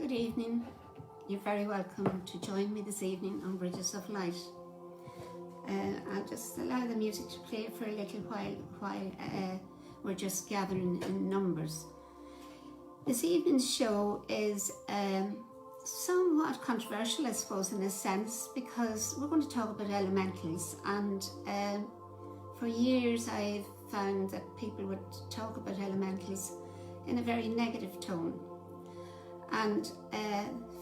Good evening. You're very welcome to join me this evening on Bridges of Light. I'll just allow the music to play for a little while we're just gathering in numbers. This evening's show is somewhat controversial, I suppose, in a sense, because we're going to talk about elementals, and for years I've found that people would talk about elementals in a very negative tone, and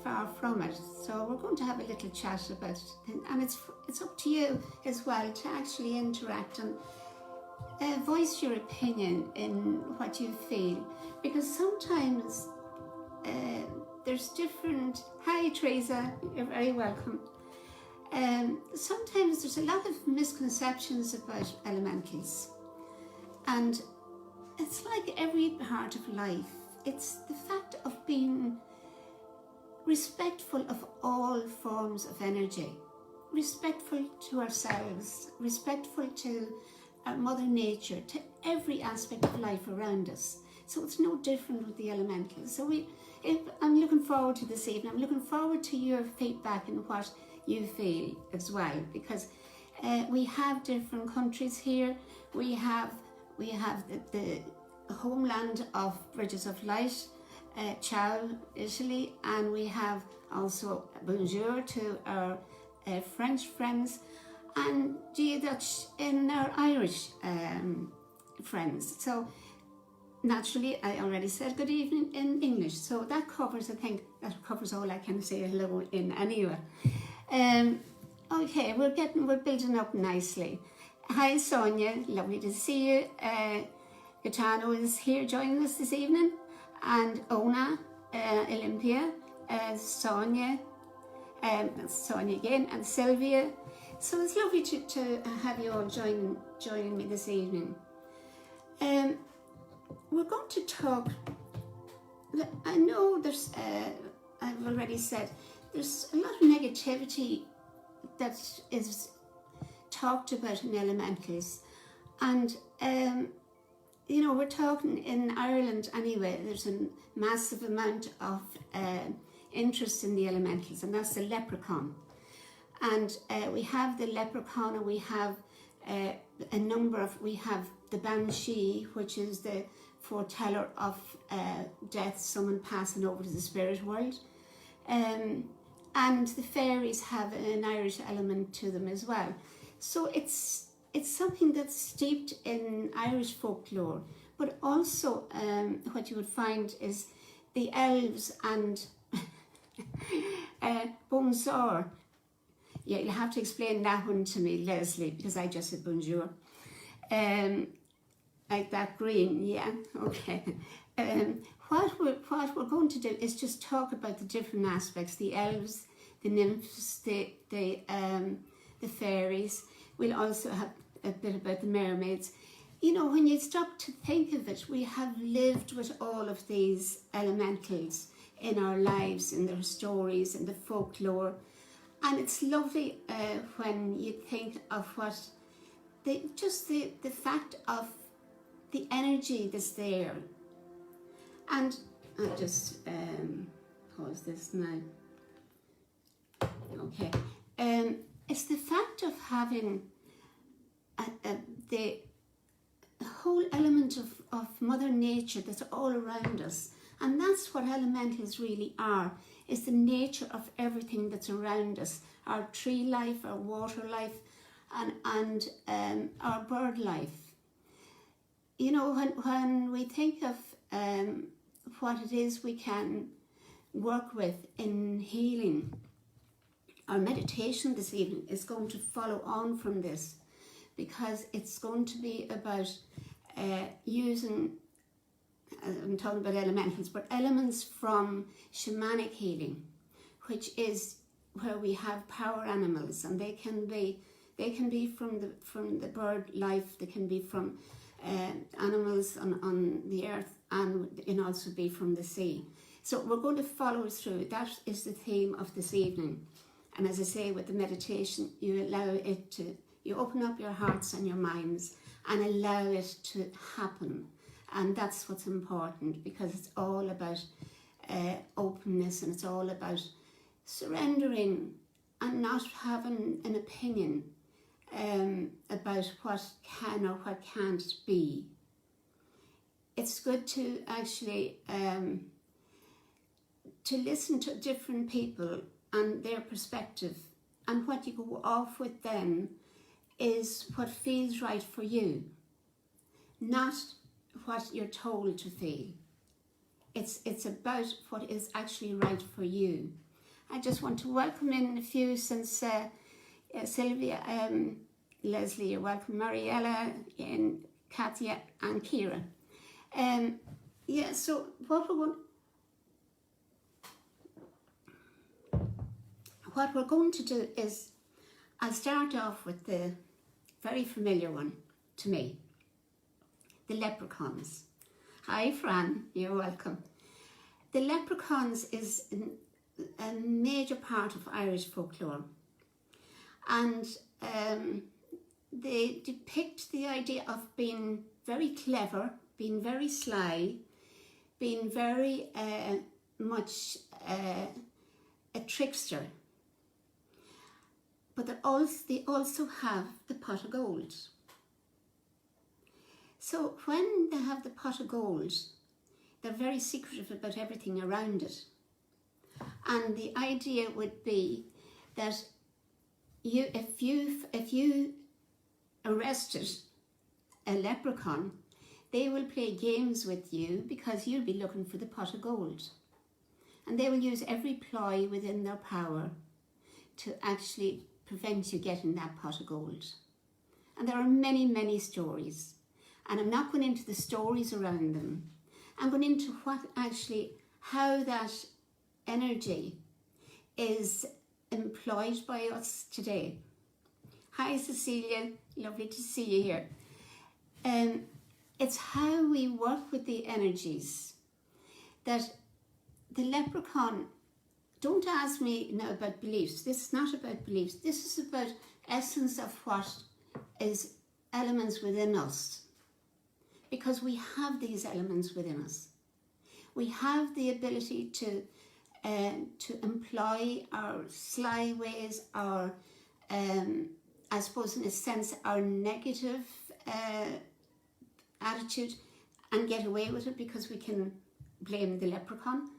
far from it. So we're going to have a little chat about it, and it's up to you as well to actually interact and voice your opinion in what you feel, because sometimes there's different... Hi Teresa, you're very welcome. Sometimes there's a lot of misconceptions about elementals, and it's like every part of life. It's the fact of being respectful of all forms of energy, respectful to ourselves, respectful to Mother Nature, to every aspect of life around us. So it's no different with the elementals. So I'm looking forward to this evening. I'm looking forward to your feedback and what you feel as well, because we have different countries here. We have the homeland of Bridges of Light, ciao, Italy, and we have also bonjour to our French friends, and dia Dutch in our Irish friends. So naturally, I already said good evening in English, so that covers, I think, that covers all I can say hello in anyway. Okay, we're building up nicely. Hi Sonia, lovely to see you. Gaetano is here joining us this evening, and Ona, Olympia, Sonia, Sonia again, and Sylvia. So it's lovely to have you all joining me this evening. We're going to talk. I know there's, I've already said, there's a lot of negativity that is talked about in elementals, and you know, we're talking in Ireland anyway, there's a massive amount of interest in the elementals, and that's the leprechaun. And we have the leprechaun, and we have we have the banshee, which is the foreteller of death, someone passing over to the spirit world. And the fairies have an Irish element to them as well. So it's something that's steeped in Irish folklore, but also what you would find is the elves and bonjour. Yeah, you'll have to explain that one to me, Leslie, because I just said bonjour. Like that green, yeah, okay. What we're going to do is just talk about the different aspects, the elves, the nymphs, the fairies. We'll also have a bit about the mermaids. You know, when you stop to think of it, we have lived with all of these elementals in our lives, in their stories, in the folklore. And it's lovely when you think of what, the fact of the energy that's there. And I'll just pause this now. Okay. It's the fact of having the whole element of Mother Nature that's all around us. And that's what elementals really are, is the nature of everything that's around us. Our tree life, our water life, and our bird life. You know, when we think of what it is we can work with in healing, our meditation this evening is going to follow on from this, because it's going to be about using, I'm talking about elementals, but elements from shamanic healing, which is where we have power animals, and they can be from the bird life, they can be from animals on the earth, and it can also be from the sea. So we're going to follow through. That is the theme of this evening. And as I say, with the meditation, you allow it to, you open up your hearts and your minds and allow it to happen. And that's what's important, because it's all about openness, and it's all about surrendering and not having an opinion about what can or what can't be. It's good to actually to listen to different people and their perspective, and what you go off with then is what feels right for you, not what you're told to feel. It's about what is actually right for you. I just want to welcome in a few since Sylvia, Leslie, you're welcome, Mariella, and Katia, and Kira. So what we're going to do is, I'll start off with the very familiar one to me, the leprechauns. Hi Fran, you're welcome. The leprechauns is a major part of Irish folklore, and they depict the idea of being very clever, being very sly, being very much a trickster. But they also have the pot of gold. So when they have the pot of gold, they're very secretive about everything around it. And the idea would be that if you arrested a leprechaun, they will play games with you because you'll be looking for the pot of gold. And they will use every ploy within their power to actually prevent you getting that pot of gold. And there are many, many stories. And I'm not going into the stories around them. I'm going into how that energy is employed by us today. Hi Cecilia, lovely to see you here. It's how we work with the energies. That the leprechaun, don't ask me now about beliefs. This is not about beliefs. This is about essence of what is elements within us. Because we have these elements within us. We have the ability to employ our sly ways, our, I suppose in a sense, our negative attitude, and get away with it because we can blame the leprechaun.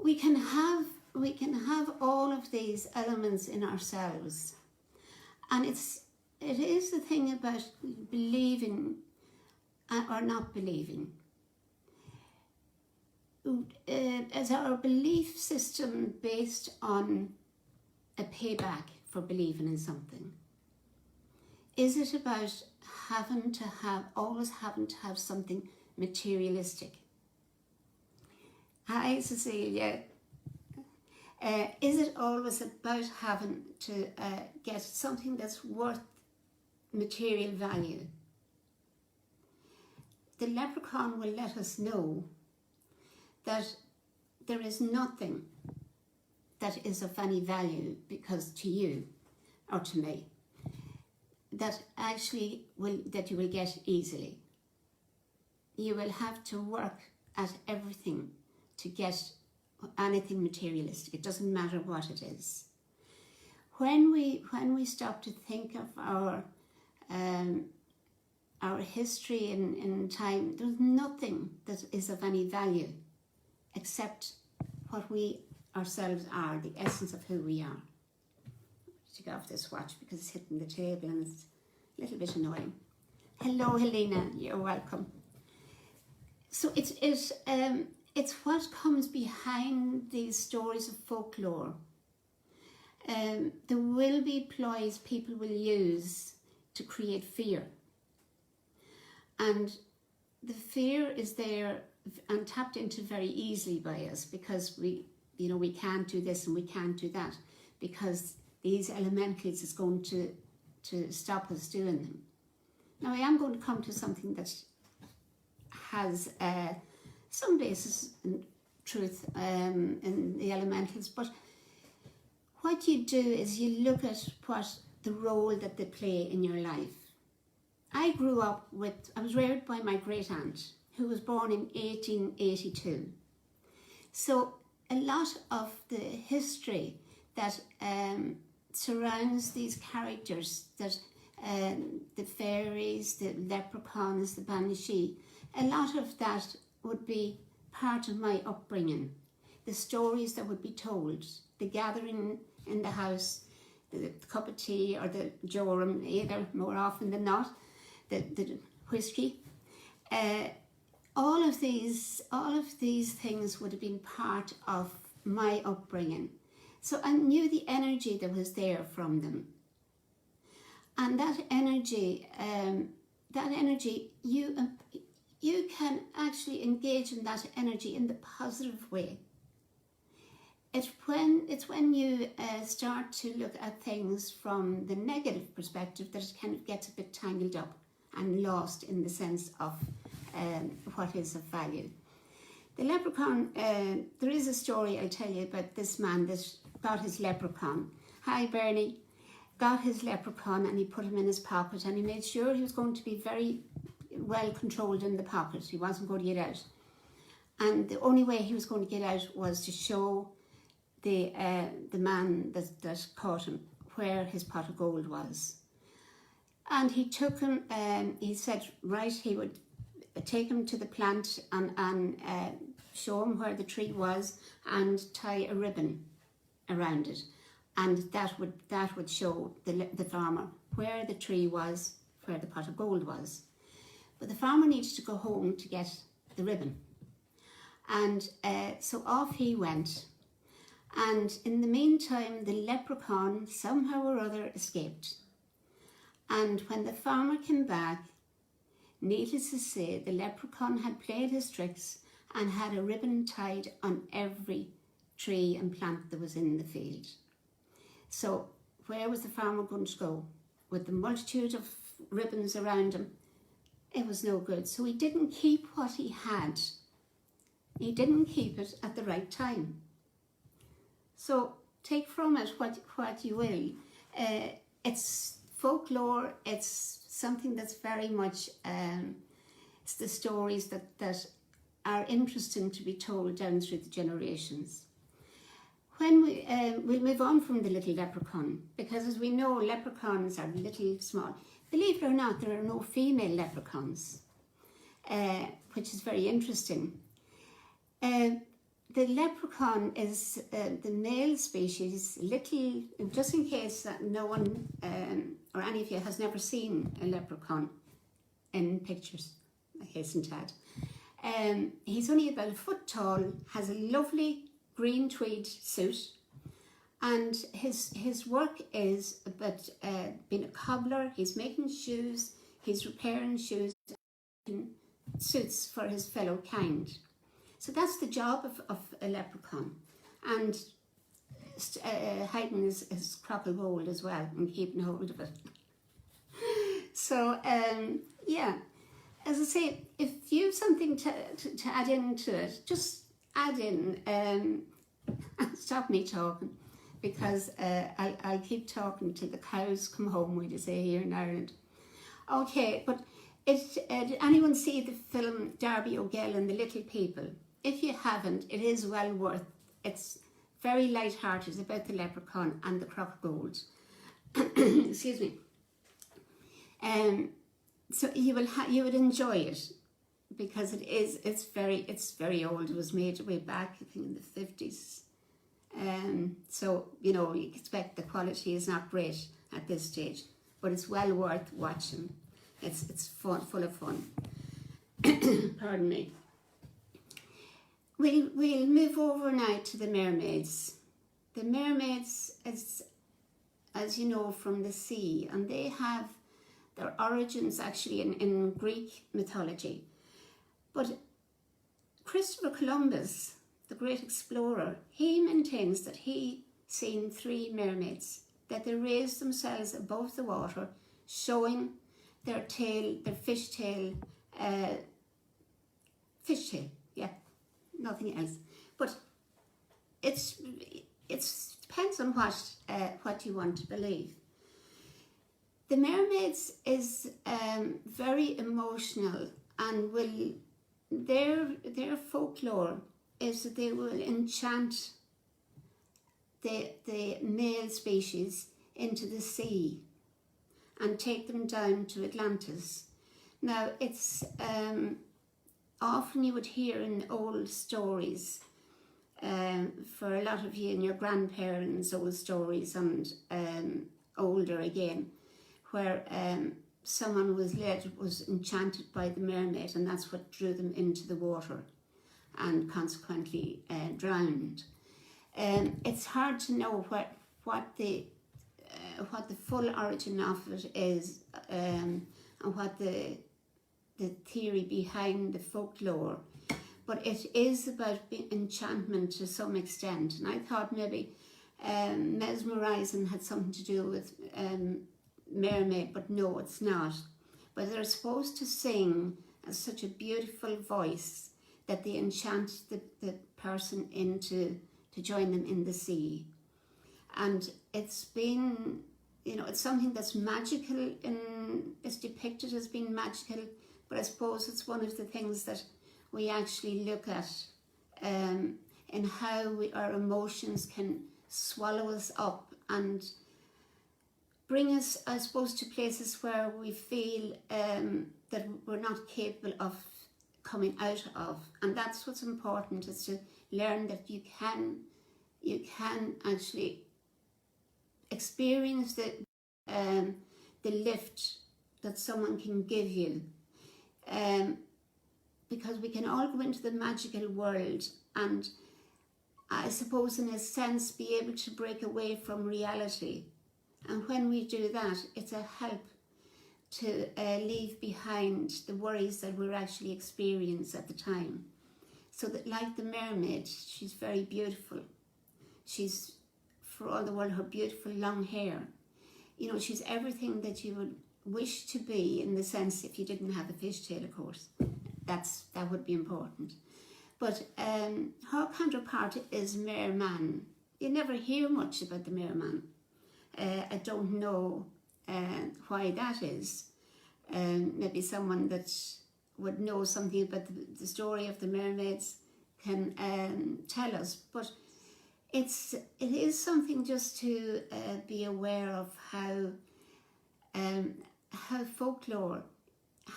We can have all of these elements in ourselves, and it is the thing about believing or not believing. Is our belief system based on a payback for believing in something? Is it about always having to have something materialistic? Hi Cecilia. Is it always about having to get something that's worth material value? The leprechaun will let us know that there is nothing that is of any value, because to you or to me, that you will get easily. You will have to work at everything to get anything materialistic. It doesn't matter what it is. When we stop to think of our history in time, there's nothing that is of any value except what we ourselves are, the essence of who we are. Take off this watch because it's hitting the table and it's a little bit annoying. Hello Helena, you're welcome. So it's what comes behind these stories of folklore. There will be ploys people will use to create fear. And the fear is there and tapped into very easily by us because we can't do this and we can't do that because these elementals is going to stop us doing them. Now I am going to come to something that has some basis in truth in the elementals, but what you do is you look at what the role that they play in your life. I was reared by my great aunt who was born in 1882. So a lot of the history that surrounds these characters, that the fairies, the leprechauns, the banshee, a lot of that would be part of my upbringing. The stories that would be told, the gathering in the house, the cup of tea or the jorum, either more often than not, the whiskey. All of these things would have been part of my upbringing. So I knew the energy that was there from them. And that energy, you can actually engage in that energy in the positive way. It's when you start to look at things from the negative perspective that it kind of gets a bit tangled up and lost in the sense of what is of value. The leprechaun, there is a story I'll tell you about this man that got his leprechaun. Hi Bernie. Got his leprechaun and he put him in his pocket and he made sure he was going to be very well controlled in the pocket. He wasn't going to get out. And the only way he was going to get out was to show the man that caught him where his pot of gold was. And he took him, he said, right, he would take him to the plant and show him where the tree was and tie a ribbon around it. And that would show the farmer where the tree was, where the pot of gold was. But the farmer needed to go home to get the ribbon. And so off he went. And in the meantime, the leprechaun somehow or other escaped. And when the farmer came back, needless to say, the leprechaun had played his tricks and had a ribbon tied on every tree and plant that was in the field. So where was the farmer going to go? With the multitude of ribbons around him, it was no good. So he didn't keep what he had. He didn't keep it at the right time. So take from it what you will. It's folklore, it's something that's very much, it's the stories that are interesting to be told down through the generations. When we'll move on from the little leprechaun, because as we know, leprechauns are little, small. Believe it or not, there are no female leprechauns, which is very interesting. The leprechaun is the male species, little, just in case that no one or any of you has never seen a leprechaun in pictures, I hasten to add. He's only about a foot tall, has a lovely green tweed suit, and his work is about being a cobbler. He's making shoes, he's repairing shoes, and suits for his fellow kind. So that's the job of a leprechaun, and hiding his crock of gold as well and keeping hold of it. So yeah, as I say, if you have something to add into it, just add in. Stop me talking, because I'll keep talking till the cows come home, we say here in Ireland. Okay, but did anyone see the film Darby O'Gell and the Little People? If you haven't, it is well worth. It's very light-hearted. It's about the leprechaun and the crock of gold. Excuse me. So you would enjoy it, because it's very old. It was made way back, I think, in the 50s. So you know, you expect the quality is not great at this stage, but it's well worth watching. It's fun, full of fun. Pardon me. We'll move over now to the mermaids. The mermaids is, as you know, from the sea, and they have their origins actually in Greek mythology. But Christopher Columbus, the great explorer, he maintains that he seen 3 mermaids, that they raised themselves above the water, showing their tail, their fishtail, yeah. Nothing else, but it depends on what you want to believe. The mermaids is very emotional, and their folklore is that they will enchant the male species into the sea and take them down to Atlantis. Now, it's often you would hear in old stories, for a lot of you and your grandparents' old stories and older again, where someone was enchanted by the mermaid, and that's what drew them into the water and consequently drowned. It's hard to know what the full origin of it is, and what the theory behind the folklore, but it is about enchantment to some extent. And I thought maybe mesmerising had something to do with mermaid, but no, it's not. But they're supposed to sing as such a beautiful voice that they enchant the person into to join them in the sea. And it's been, it's something that's magical, it's depicted as being magical, but I suppose it's one of the things that we actually look at in how our emotions can swallow us up and bring us, I suppose, to places where we feel that we're not capable of coming out of. And that's what's important, is to learn that you can actually experience the lift that someone can give you, because we can all go into the magical world and, I suppose, in a sense, be able to break away from reality. And when we do that, it's a help to leave behind the worries that we're actually experiencing at the time. So that, like the mermaid, she's very beautiful. She's, for all the world, her beautiful long hair. She's everything that you would wish to be, in the sense, if you didn't have a fishtail, of course. That would be important. But her counterpart is merman. You never hear much about the merman. I don't know why that is. Maybe someone that would know something about the story of the mermaids can tell us. But it is something just to be aware of how folklore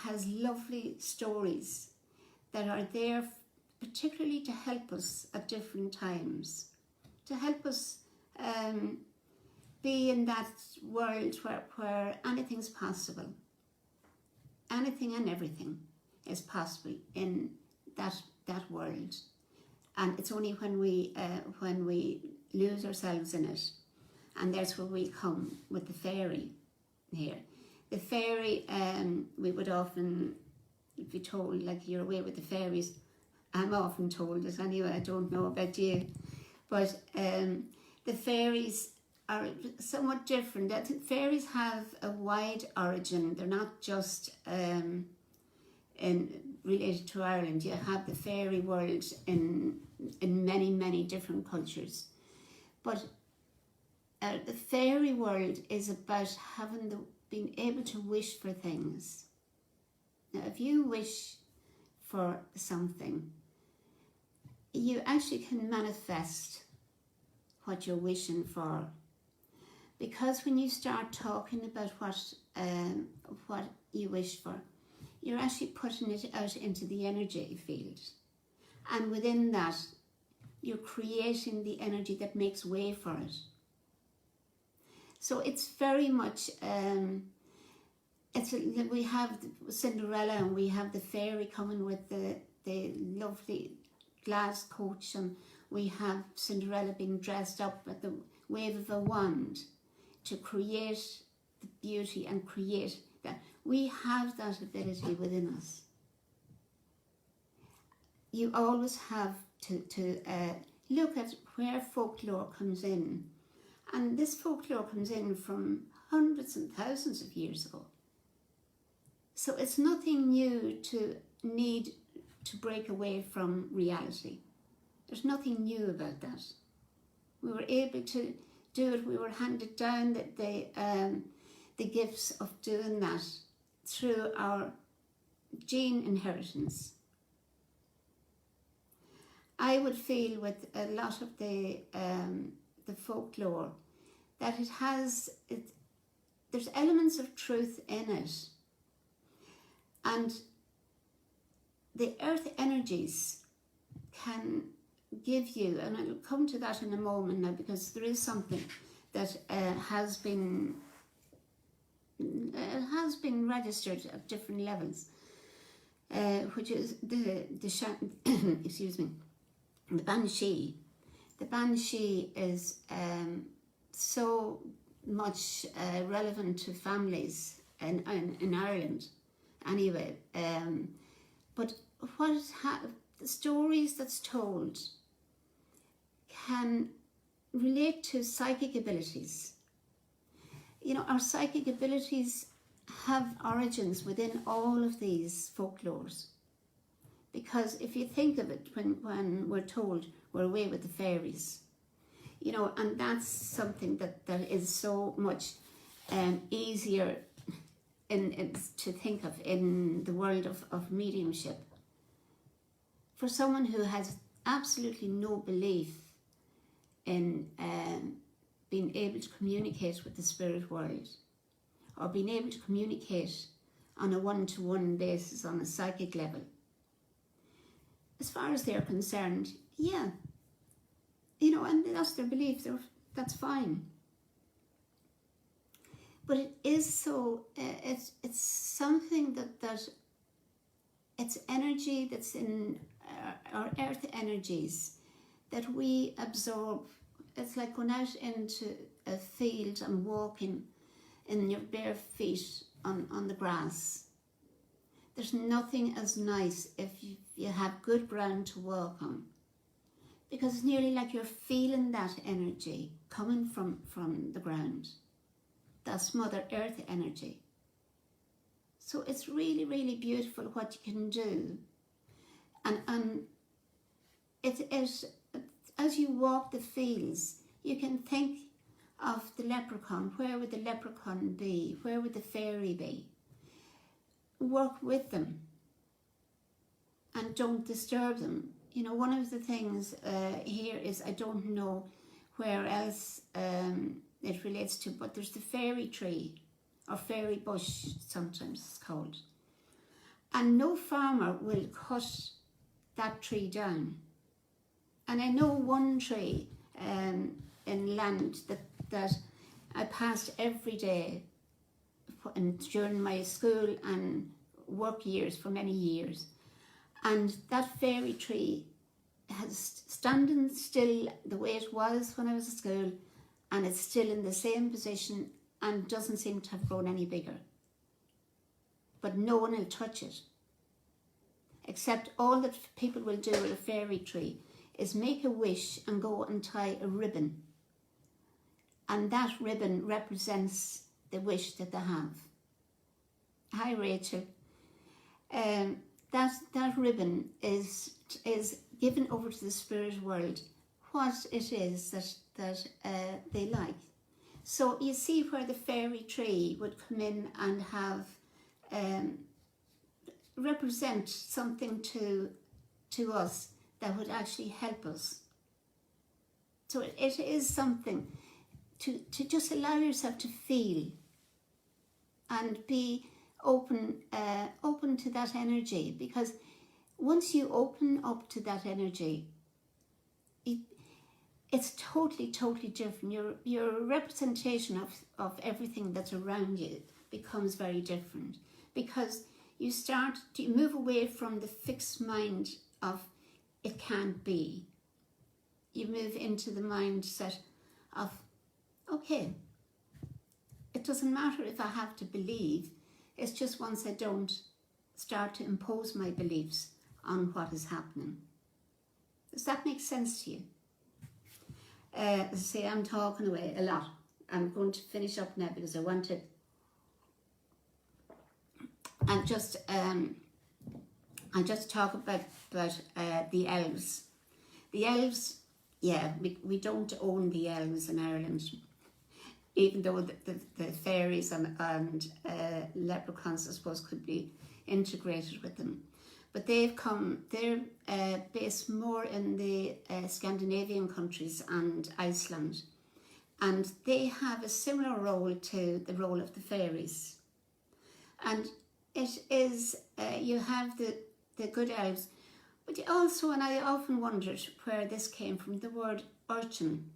has lovely stories that are there particularly to help us at different times, to help us be in that world where anything's possible. Anything and everything is possible in that world. And it's only when we lose ourselves in it, and that's where we come with the fairy here. The fairy, we would often be told, like, you're away with the fairies. I'm often told this anyway, I don't know about you. But the fairies are somewhat different. I think fairies have a wide origin. They're not just related to Ireland. You have the fairy world in many, many different cultures. But the fairy world is about being able to wish for things. Now, if you wish for something, you actually can manifest what you're wishing for. Because when you start talking about what you wish for, you're actually putting it out into the energy field. And within that, you're creating the energy that makes way for it. So it's very much, we have Cinderella, and we have the fairy coming with the lovely glass coach, and we have Cinderella being dressed up at the wave of a wand to create the beauty and create that. We have that ability within us. You always have to look at where folklore comes in. And this folklore comes in from hundreds and thousands of years ago. So it's nothing new to need to break away from reality. There's nothing new about that. We were able to do it. We were handed down the gifts of doing that through our gene inheritance. I would feel with a lot of the folklore that there's elements of truth in it, and the earth energies can give you, and I'll come to that in a moment now, because there is something that has been registered at different levels, which is the excuse me, the banshee. The banshee is so much relevant to families in Ireland anyway, but the stories that's told can relate to psychic abilities. You know, our psychic abilities have origins within all of these folklores, because if you think of it, when we're told we're away with the fairies, you know, and that's something that is so much easier to think of in the world of mediumship. For someone who has absolutely no belief in being able to communicate with the spirit world, or being able to communicate on a one-to-one basis on a psychic level, as far as they're concerned, yeah, you know, and that's their belief, that's fine. But it is so, it's something that it's energy that's in our earth energies that we absorb. It's like going out into a field and walking in your bare feet on the grass. There's nothing as nice if you have good ground to walk on, because it's nearly like you're feeling that energy coming from the ground. That's Mother Earth energy. So it's really, really beautiful what you can do. And it as you walk the fields, you can think of the leprechaun. Where would the leprechaun be? Where would the fairy be? Work with them and don't disturb them. You know, one of the things here is, I don't know where else it relates to, but there's the fairy tree, or fairy bush sometimes it's called, and no farmer will cut that tree down. And I know one tree in land that I passed every day during my school and work years for many years, and that fairy tree has standing still the way it was when I was at school, and it's still in the same position and doesn't seem to have grown any bigger. But no one will touch it, except all that people will do with a fairy tree is make a wish and go and tie a ribbon, and that ribbon represents the wish that they have. Hi Rachel. That ribbon is given over to the spirit world what it is that they like. So you see where the fairy tree would come in and have represent something to us that would actually help us. So it is something to just allow yourself to feel and be open to that energy, because once you open up to that energy, it's totally different. Your representation of everything that's around you becomes very different, because you start to move away from the fixed mind of it can't be. You move into the mindset of, okay, it doesn't matter if I have to believe, it's just once I don't start to impose my beliefs on what is happening. Does that make sense to you? As I say, I'm talking away a lot. I'm going to finish up now because I want to, and just talk about the elves. The elves, yeah, we don't own the elves in Ireland, even though the fairies and leprechauns, I suppose, could be integrated with them. but they're based more in the Scandinavian countries and Iceland, and they have a similar role to the role of the fairies. And it is, you have the good elves, but you also, and I often wondered where this came from, the word urchin.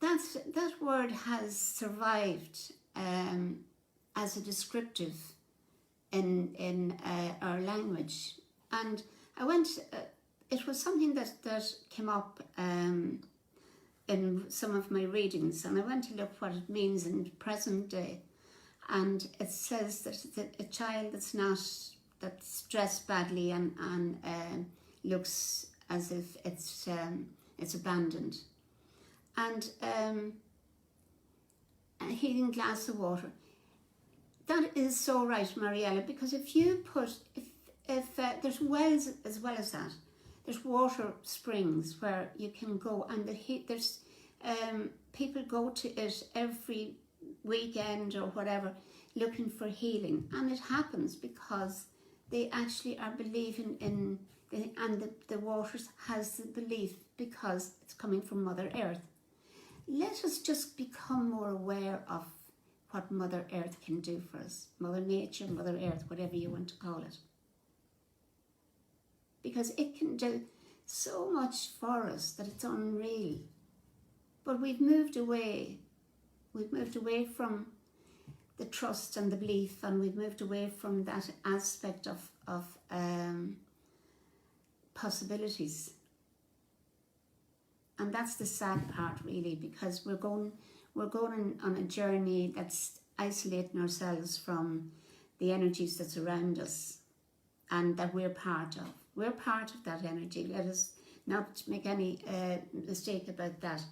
That word has survived as a descriptive in our language. And I went, it was something that came up in some of my readings, and I went to look what it means in present day. And it says that a child that's dressed badly and looks as if it's abandoned. And a healing glass of water. That is so right, Mariella, because if you put, if there's wells as well as that, there's water springs where you can go, and there's people go to it every weekend or whatever looking for healing, and it happens because they actually are believing in the water has the belief because it's coming from Mother Earth. Let us just become more aware of what Mother Earth can do for us. Mother Nature, Mother Earth, whatever you want to call it. Because it can do so much for us that it's unreal. But we've moved away. We've moved away from the trust and the belief, and we've moved away from that aspect of possibilities. And that's the sad part, really, because we're going on a journey that's isolating ourselves from the energies that's around us and that we're part of. We're part of that energy. Let us not make any mistake about that.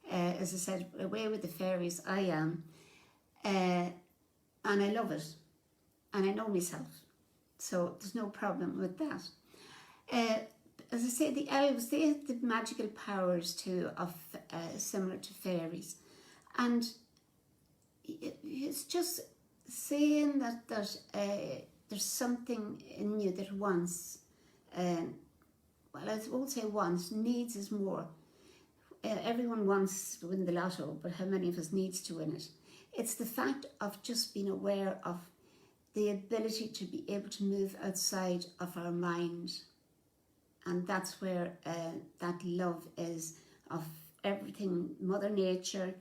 As I said, away with the fairies, I am. And I love it. And I know myself. So there's no problem with that. As I say, the elves, they have the magical powers too, of similar to fairies. And it's just saying that there's something in you that wants, well, I won't say wants, needs is more. Everyone wants to win the lotto, but how many of us needs to win it? It's the fact of just being aware of the ability to be able to move outside of our mind. And that's where that love is, of everything, Mother Nature,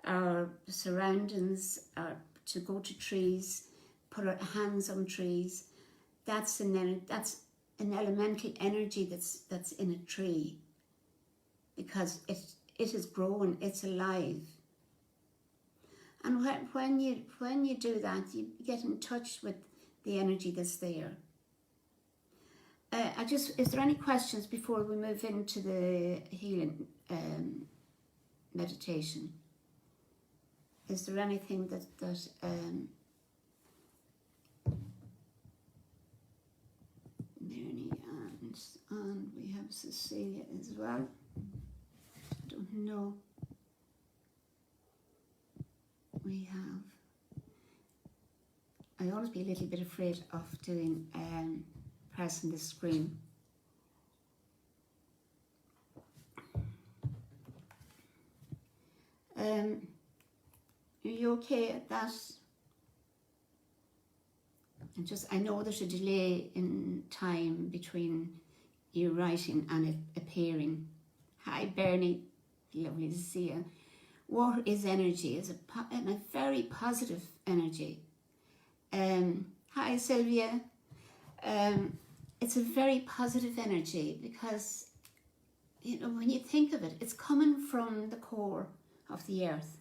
our surroundings, to go to trees, put our hands on trees. That's an elemental energy that's in a tree, because it is growing, it's alive. And when you do that, you get in touch with the energy that's there. Is there any questions before we move into the healing meditation? Is there anything that Mary and we have Cecilia as well. I don't know. We have. I always be a little bit afraid of doing pressing the screen. Are you okay at that? I know there's a delay in time between you writing and it appearing. Hi Bernie, lovely to see you. Water is energy, is a very positive energy. Hi Sylvia. It's a very positive energy because, you know, when you think of it, it's coming from the core of the earth.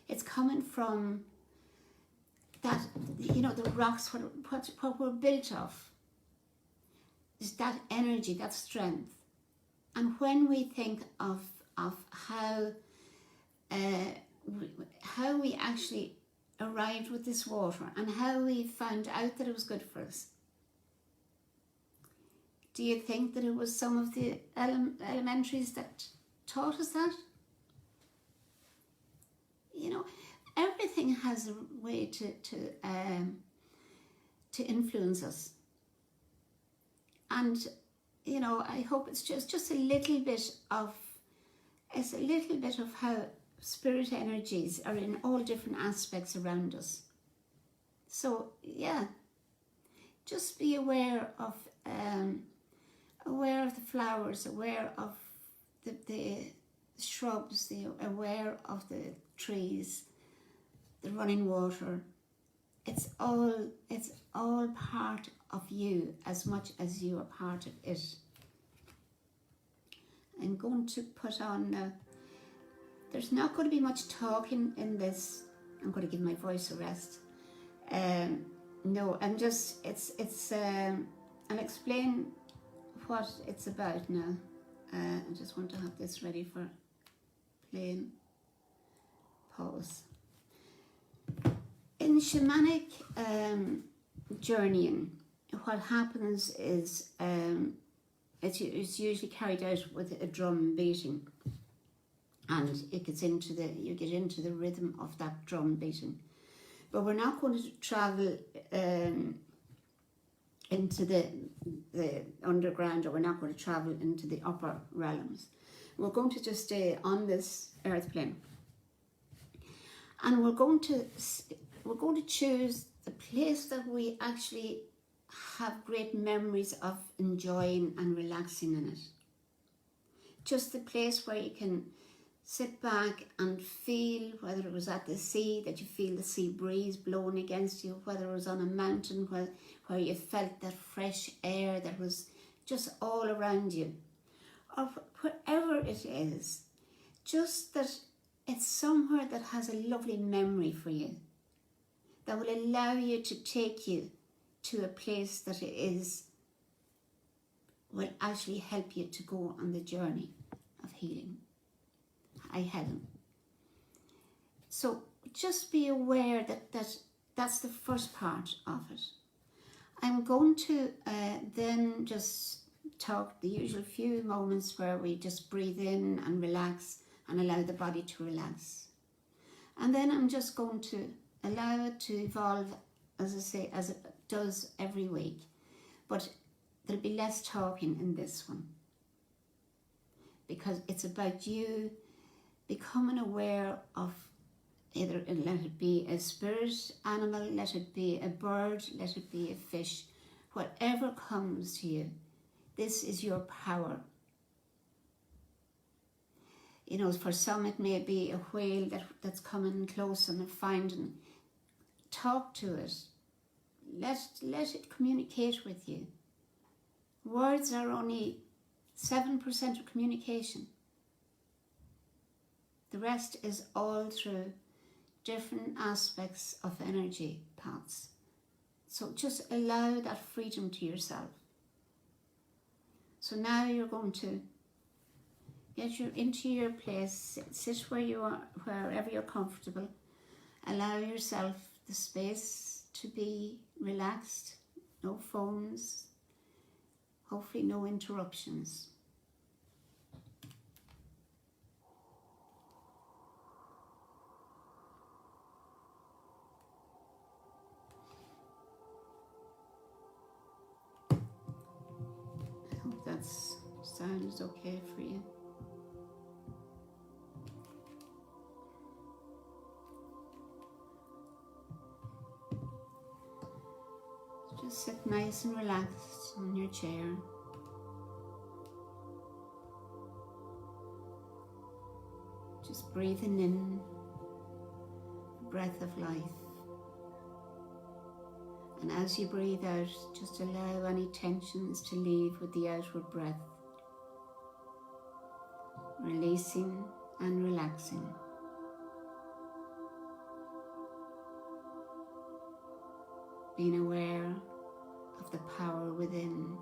It's coming from that, you know, the rocks, what we're built of, is that energy, that strength. And when we think of how we actually arrived with this water and how we found out that it was good for us, do you think that it was some of the elementaries that taught us that? You know, everything has a way to to influence us. And, you know, I hope it's just a little bit of, it's a little bit of how spirit energies are in all different aspects around us. So, yeah, just be aware of the flowers, aware of the shrubs, aware of the trees, the running water. It's all part of you as much as you are part of it. I'm going to put on now. There's not going to be much talking in this. I'm going to give my voice a rest. No, I'm just, I'll explain what it's about now. I just want to have this ready for playing. Pause. In shamanic journeying, what happens is it's usually carried out with a drum beating, and you get into the rhythm of that drum beating. But we're not going to travel into the underground, or we're not going to travel into the upper realms. We're going to just stay on this earth plane, and we're going to choose the place that we actually have great memories of enjoying and relaxing in it. Just the place where you can sit back and feel, whether it was at the sea, that you feel the sea breeze blowing against you, whether it was on a mountain where you felt that fresh air that was just all around you, or wherever it is, just that it's somewhere that has a lovely memory for you, that will allow you to take you to a place that will actually help you to go on the journey of healing. I hadn't. So just be aware that's the first part of it. I'm going to then just talk the usual few moments where we just breathe in and relax and allow the body to relax. And then I'm just going to allow it to evolve, as I say, as it does every week. But there'll be less talking in this one, because it's about you becoming aware of either, let it be a spirit animal, let it be a bird, let it be a fish, whatever comes to you. This is your power. You know, for some it may be a whale that's coming close and finding. Talk to it. Let it communicate with you. Words are only 7% of communication. The rest is all through different aspects of energy paths. So just allow that freedom to yourself. So now you're going to get into your place, sit where you are, wherever you're comfortable. Allow yourself the space to be relaxed, no phones, hopefully no interruptions. I hope that sound is okay for you. Just sit nice and relaxed on your chair. Just breathing in the breath of life. And as you breathe out, just allow any tensions to leave with the outward breath. Releasing and relaxing. Being aware of the power within.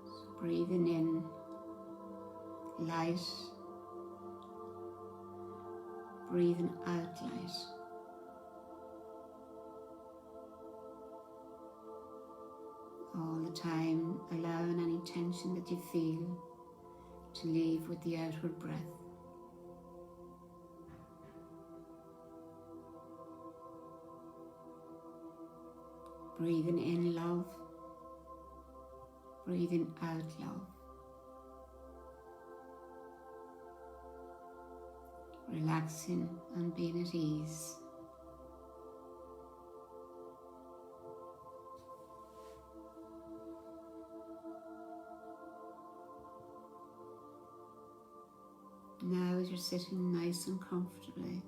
So breathing in light. Breathing out light. All the time, allowing any tension that you feel to leave with the outward breath. Breathing in love, breathing out love. Relaxing and being at ease. Now as you're sitting nice and comfortably,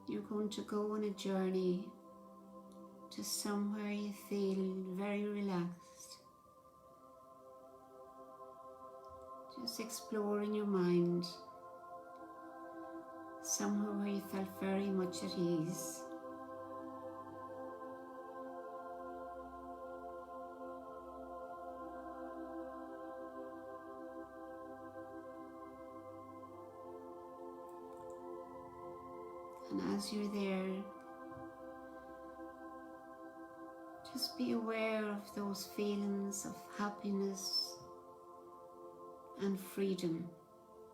you're going to go on a journey to somewhere you feel very relaxed. Just exploring your mind, somewhere where you felt very much at ease. And as you're there, just be aware of those feelings of happiness and freedom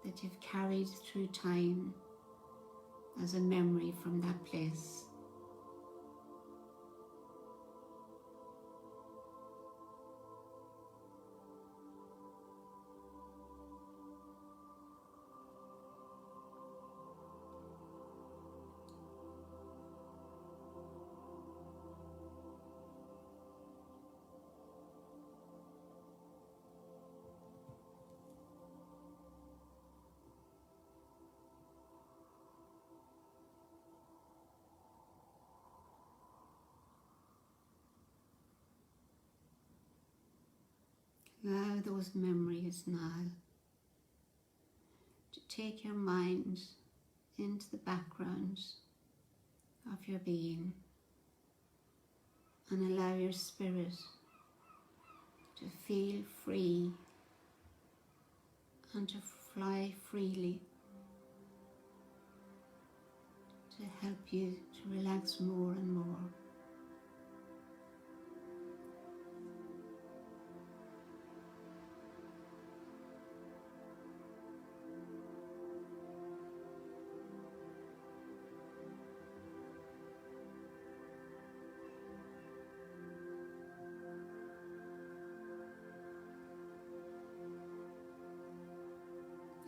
that you've carried through time as a memory from that place. Allow those memories now to take your mind into the background of your being and allow your spirit to feel free and to fly freely, to help you to relax more and more.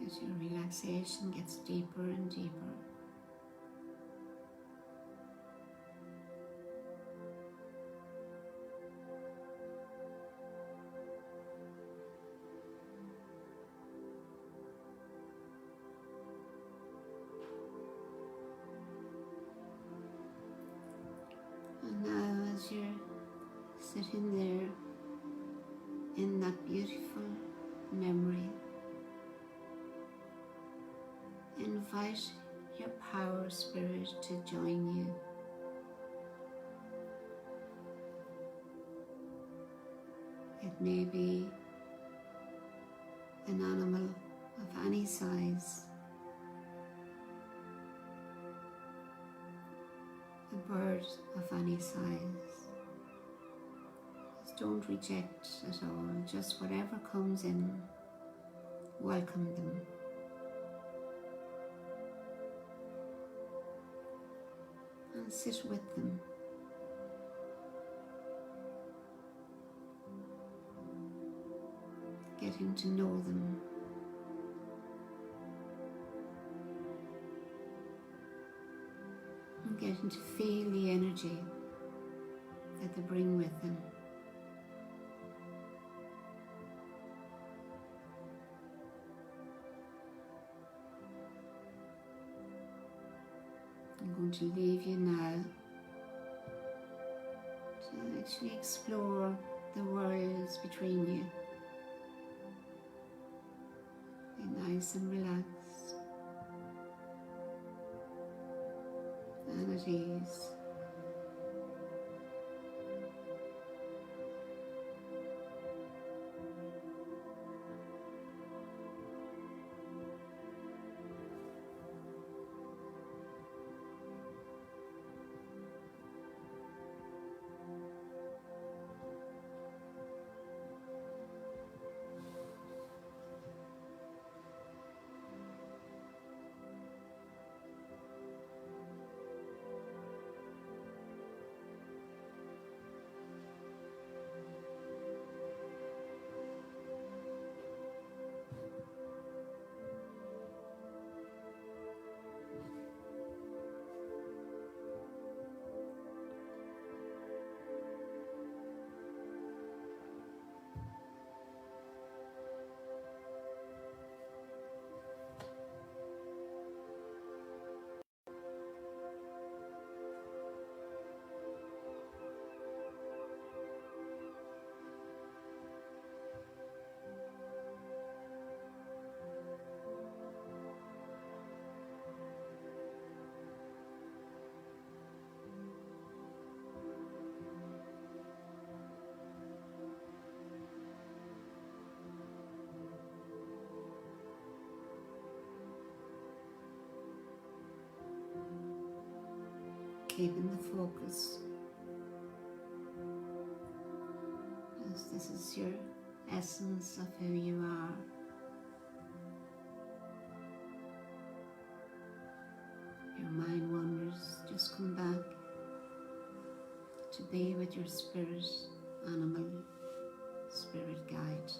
As your relaxation gets deeper and deeper, and now as you're sitting there in that beautiful memory, invite your power spirit to join you. It may be an animal of any size, a bird of any size. Just don't reject at all, just whatever comes in, welcome them. And sit with them. Getting to know them. And getting to feel the energy that they bring with them. I'm going to leave you now to actually explore the worlds between you. Be nice and relaxed and at ease. keeping the focus, because this is your essence of who you are. Your mind wanders, just come back to be with your spirit animal, spirit guide.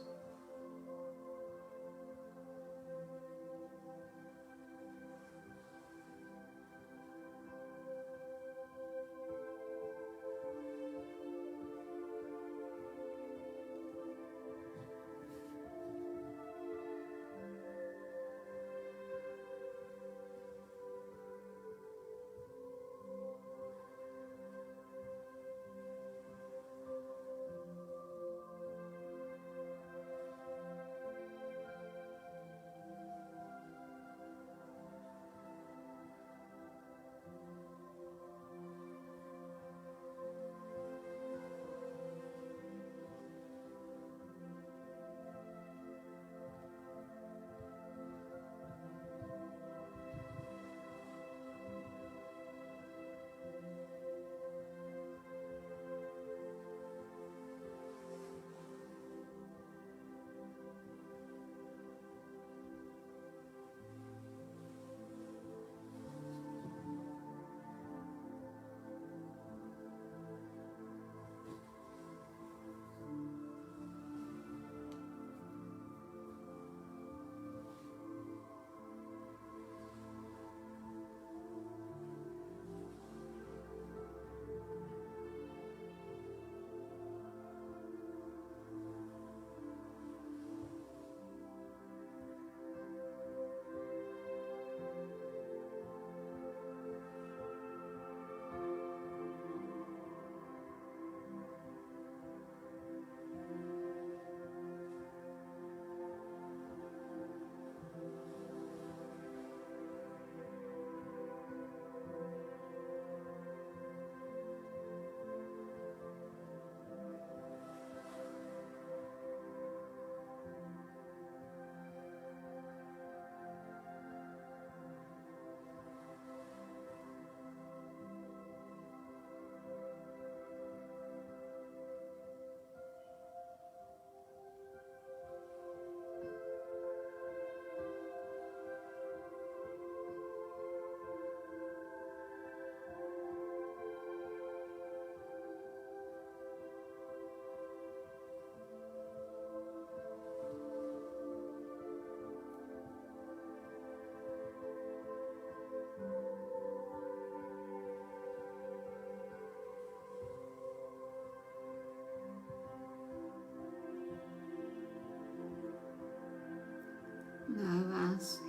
Now ask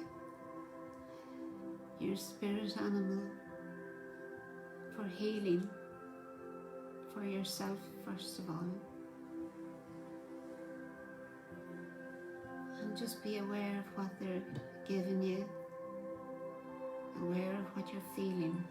your spirit animal for healing for yourself first of all. And just be aware of what they're giving you, aware of what you're feeling.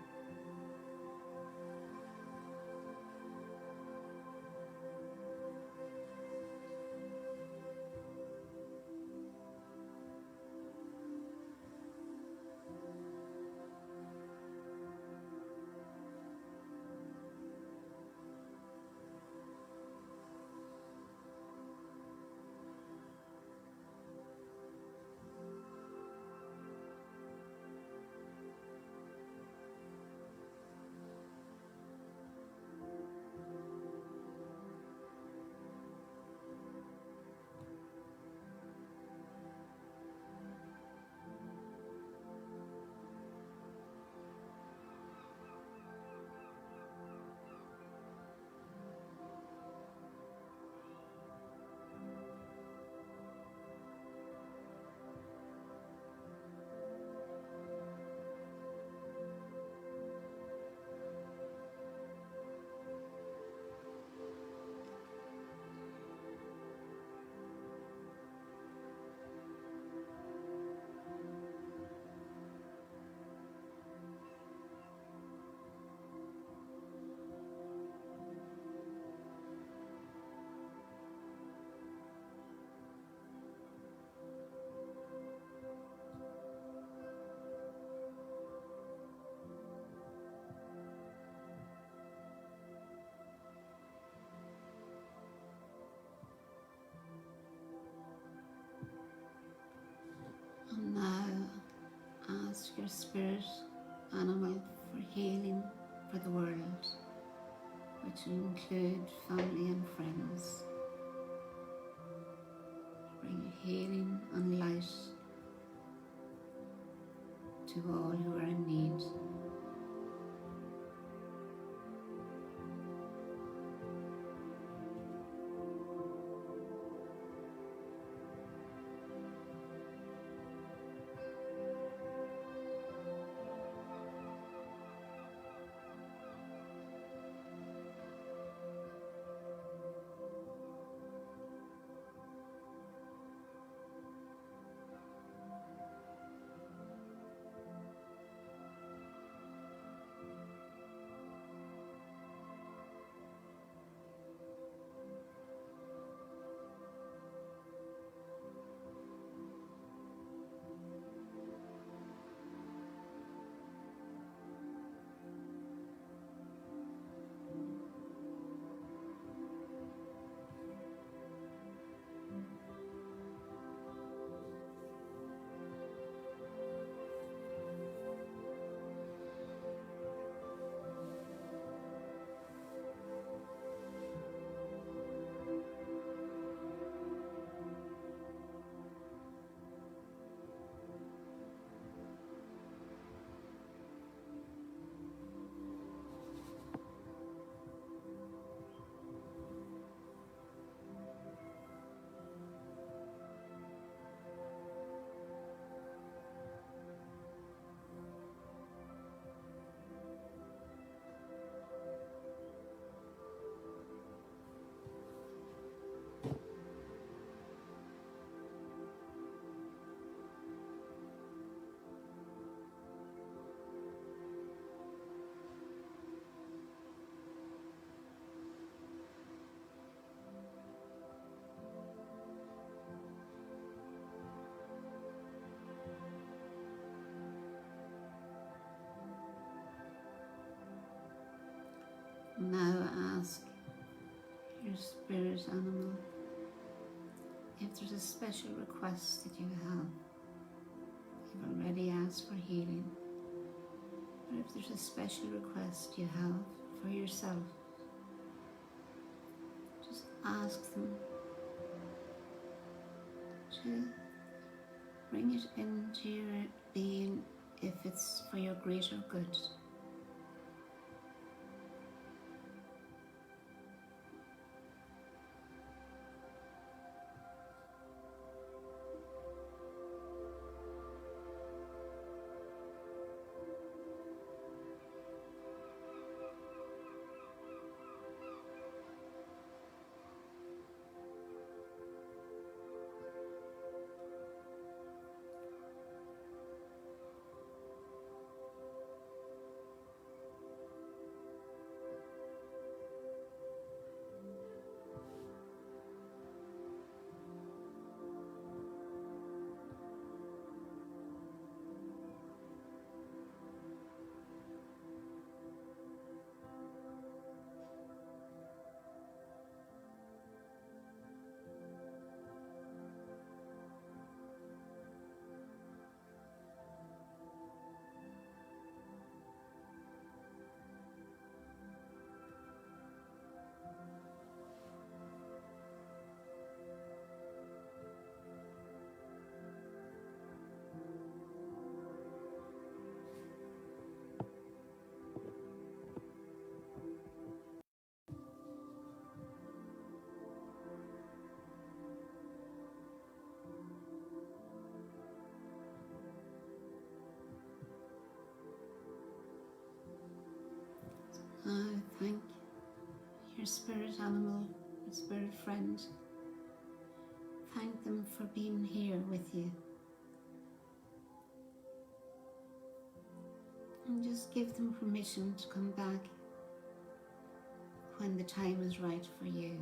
ask your spirit animal for healing for the world, which will include family and friends. Bring healing and light to all who are in need. Now ask your spirit animal if there's a special request that you have. You've already asked for healing, but if there's a special request you have for yourself, just ask them to bring it into your being if it's for your greater good. Thank your spirit animal, your spirit friend. Thank them for being here with you. And just give them permission to come back when the time is right for you.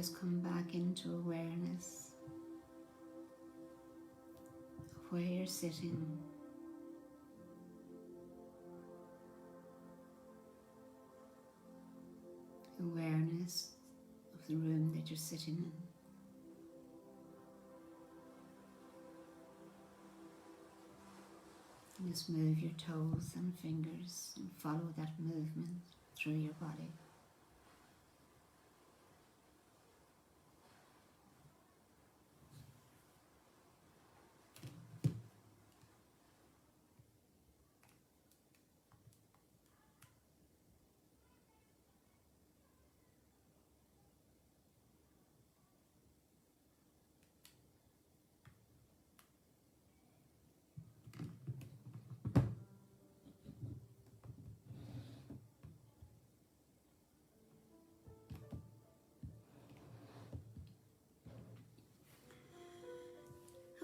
just come back into awareness of where you're sitting. Awareness of the room that you're sitting in. And just move your toes and fingers and follow that movement through your body.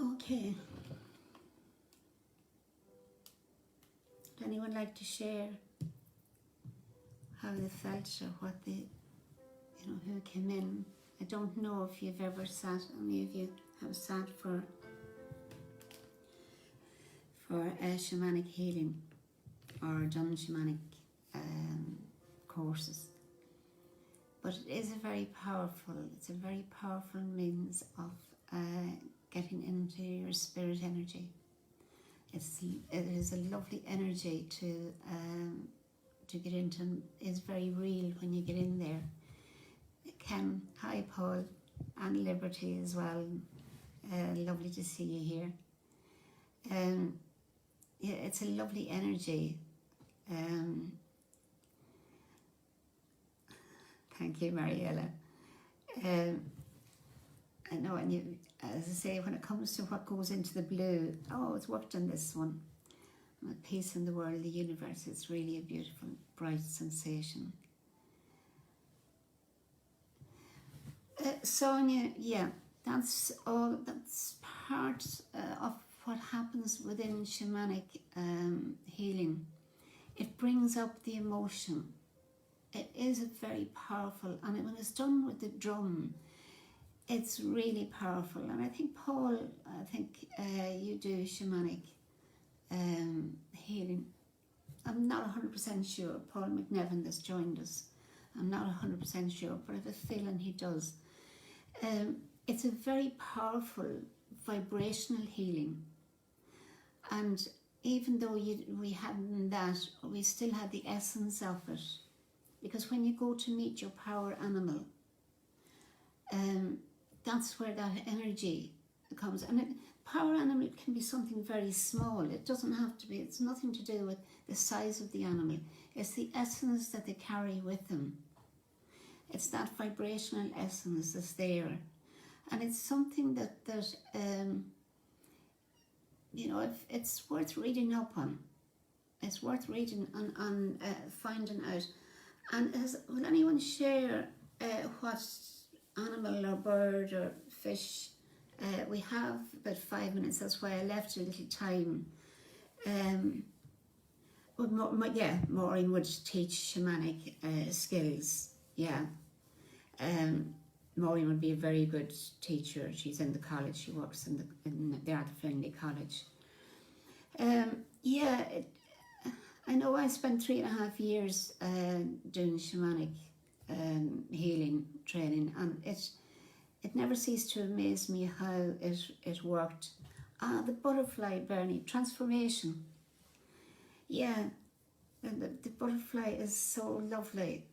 Okay. Would anyone like to share how they felt or what they, who came in? I don't know if you've ever sat, any of you have sat for shamanic healing or done shamanic courses. But it is it's a very powerful means of getting into your spirit energy. It is a lovely energy to get into. It's very real when you get in there. Hi Paul and Liberty as well. Lovely to see you here. Yeah, it's a lovely energy. Thank you, Mariella. I know, and you, as I say, when it comes to what goes into the blue, it's worked on this one. Peace in the world, the universe. It's really a beautiful, bright sensation. Sonia, yeah, that's part of what happens within shamanic healing. It brings up the emotion. It is a very powerful, and when it's done with the drum, it's really powerful. And I think Paul, you do shamanic healing. I'm not 100% sure. Paul McNevin that's joined us. I'm not 100% sure, but I have a feeling he does. It's a very powerful vibrational healing. And even though we hadn't that, we still had the essence of it. Because when you go to meet your power animal, that's where that energy comes. And power animal can be something very small. It doesn't have to be, it's nothing to do with the size of the animal. It's the essence that they carry with them. It's that vibrational essence that's there. And it's something that it's worth reading up on. It's worth reading and finding out. And will anyone share what animal or bird or fish? We have about 5 minutes, that's why I left a little time. Maureen would teach shamanic skills, yeah. Maureen would be a very good teacher. She's in the college, she works in the Art Friendly College. I know I spent 3.5 years doing shamanic healing training, and it never ceased to amaze me how it worked. The butterfly, Bernie, transformation. Yeah, the butterfly is so lovely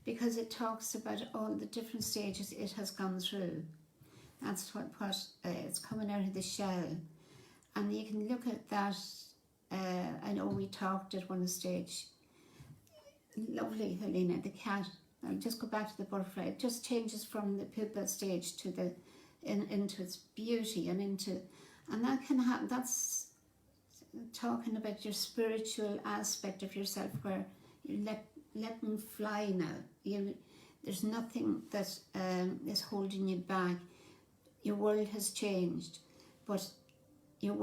because it talks about all the different stages it has gone through. That's what it's coming out of the shell. And you can look at that. I know we talked at one stage. Lovely, Helena, the cat. I'll just go back to the butterfly. It just changes from the pupa stage to into its beauty and that can happen. That's talking about your spiritual aspect of yourself, where you let them fly now. There's nothing that is holding you back. Your world has changed, but your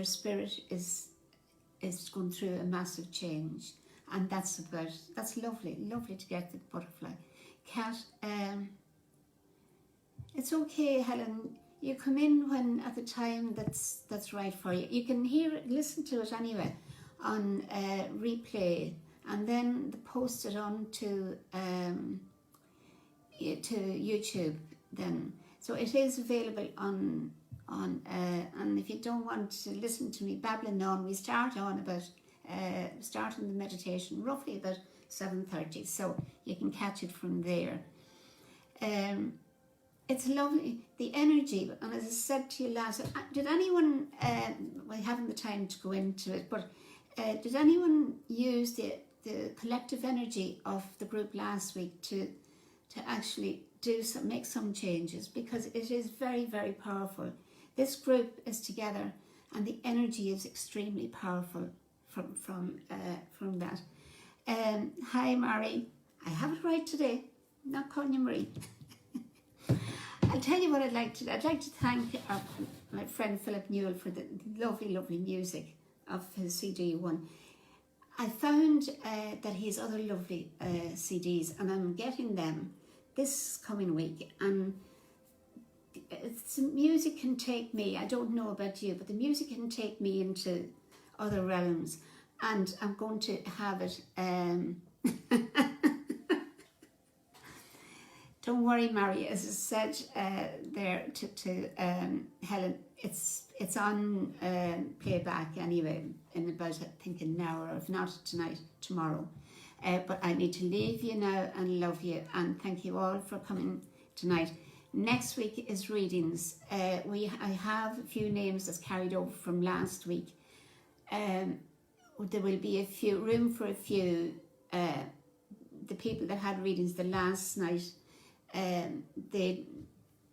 spirit is going through a massive change. And that's lovely to get the butterfly. Cat, It's okay, Helen. You come in when at the time that's right for you. You can listen to it anyway on replay, and then post it on to YouTube. Then, so it is available on and if you don't want to listen to me babbling on, we start on the meditation roughly about 7:30, so you can catch it from there. It's lovely, the energy, and as I said to you last, did anyone, we haven't the time to go into it, but did anyone use the collective energy of the group last week to actually make some changes? Because it is very, very powerful. This group is together, and the energy is extremely powerful from that. Hi, Mary. I have it right today. I'm not calling you Marie. I'll tell you what I'd like to do. I'd like to thank my friend Philip Newell for the lovely, lovely music of his CD one. I found that he has other lovely CDs, and I'm getting them this coming week. And music can take me, I don't know about you, but the music can take me into other realms, and I'm going to have it. Don't worry, Mary. As I said there to Helen, it's on playback anyway in about, I think, an hour, if not tonight, tomorrow. But I need to leave you now and love you, and thank you all for coming tonight. Next week is readings. I have a few names that's carried over from last week. There will be room for a few. The people that had readings the last night,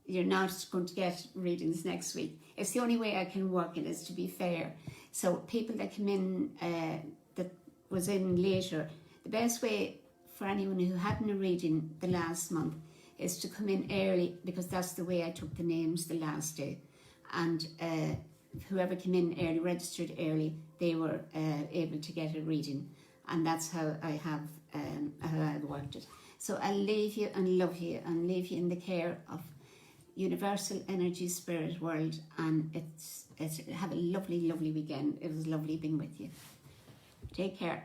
you're not going to get readings next week. It's the only way I can work it, is to be fair. So people that come in that was in later, the best way for anyone who hadn't a reading the last month is to come in early, because that's the way I took the names the last day. And whoever came in early, registered early, they were able to get a reading. And that's how how I've worked it. So I'll leave you and love you, and leave you in the care of universal energy spirit world. And have a lovely, lovely weekend. It was lovely being with you. Take care.